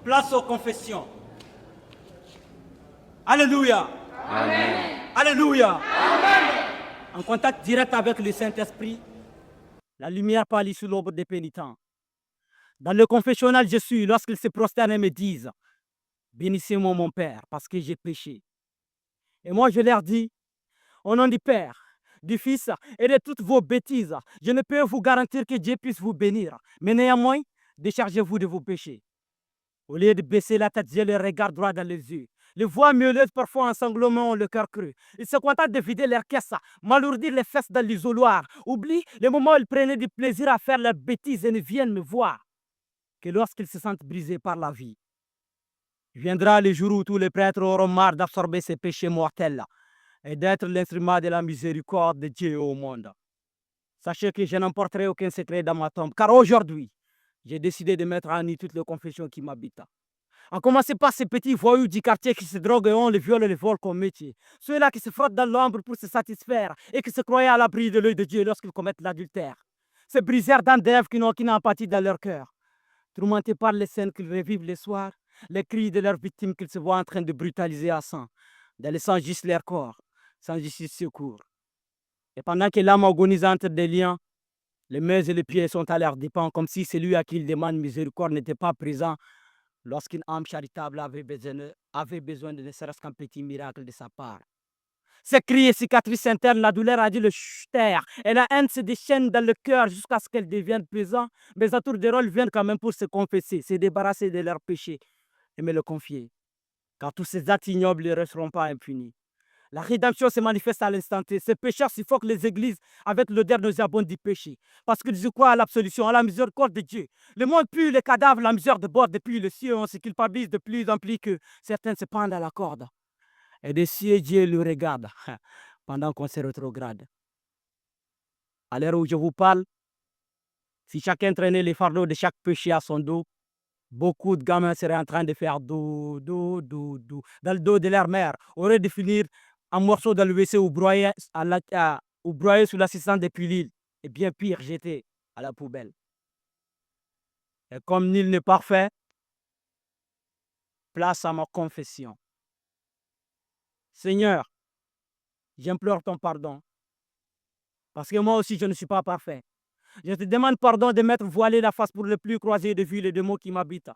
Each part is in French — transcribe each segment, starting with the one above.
Place aux confessions. Alléluia. Amen. Alléluia. Amen. En contact direct avec le Saint-Esprit, la lumière pâlit sous l'ombre des pénitents. Dans le confessionnal, je suis, lorsqu'ils se prosternent et me disent « Bénissez-moi mon Père, parce que j'ai péché. » Et moi, je leur dis « Au nom du Père, du Fils et de toutes vos bêtises, je ne peux vous garantir que Dieu puisse vous bénir. Mais néanmoins, déchargez-vous de vos péchés. » Au lieu de baisser la tête, je les regarde droit dans les yeux. Les voix mielleuses, parfois en sanglots, ont le cœur creux. Ils se contentent de vider leur caisse, m'alourdir les fesses dans l'isoloir. Oublient les moments où ils prenaient du plaisir à faire leurs bêtises et ne viennent me voir que lorsqu'ils se sentent brisés par la vie. Viendra le jour où tous les prêtres auront marre d'absorber ces péchés mortels et d'être l'instrument de la miséricorde de Dieu au monde. Sachez que je n'emporterai aucun secret dans ma tombe, car aujourd'hui, j'ai décidé de mettre en nu toutes les confessions qui m'habitent. En commencer par ces petits voyous du quartier qui se droguent et ont le viol et le vol comme métier. Ceux-là qui se frottent dans l'ombre pour se satisfaire et qui se croyaient à l'abri de l'œil de Dieu lorsqu'ils commettent l'adultère. Ces briseurs d'âmes d'Ève qui n'ont aucune empathie dans leur cœur. Tourmentés par les scènes qu'ils revivent les soirs, les cris de leurs victimes qu'ils se voient en train de brutaliser à sang, de laissant juste leur corps, sans justice secours. Et pendant que l'âme agonisante des liens, les mains et les pieds sont à leurs dépens, comme si celui à qui ils demandent miséricorde n'était pas présent lorsqu'une âme charitable avait besoin de ne serait-ce qu'un petit miracle de sa part. Ces cris et cicatrices internes, la douleur a dû le taire et la haine se déchaîne dans le cœur jusqu'à ce qu'elle devienne pesant. Mais à tour de rôle viennent quand même pour se confesser, se débarrasser de leurs péchés et me le confier. Car tous ces actes ignobles ne resteront pas impunis. La rédemption se manifeste à l'instant T. Ces pécheurs suffoquent les églises avec l'odeur nauséabonde du péché. Parce qu'ils y croient à l'absolution, à la miséricorde de Dieu. Le monde pue les cadavres, la misère de bord depuis le ciel. On se culpabilise de plus en plus que certains se pendent à la corde. Et des cieux, Dieu le regarde pendant qu'on se rétrograde. À l'heure où je vous parle, si chacun traînait les fardeaux de chaque péché à son dos, beaucoup de gamins seraient en train de faire do dans le dos de leur mère, auraient de finir en morceaux dans le WC ou broyés sous l'assistance des pilules. Et bien pire, jetés à la poubelle. Et comme nul n'est parfait, place à ma confession. Seigneur, j'implore ton pardon. Parce que moi aussi, je ne suis pas parfait. Je te demande pardon de m'être voilé la face pour ne plus croiser de vue les démons qui m'habitent.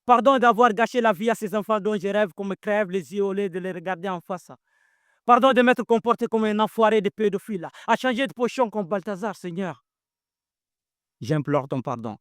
Pardon d'avoir gâché la vie à ces enfants dont je rêve qu'on me crève les yeux au lieu de les regarder en face. Pardon de m'être comporté comme un enfoiré de pédophile, à changer de potion comme Balthazar, Seigneur. J'implore ton pardon.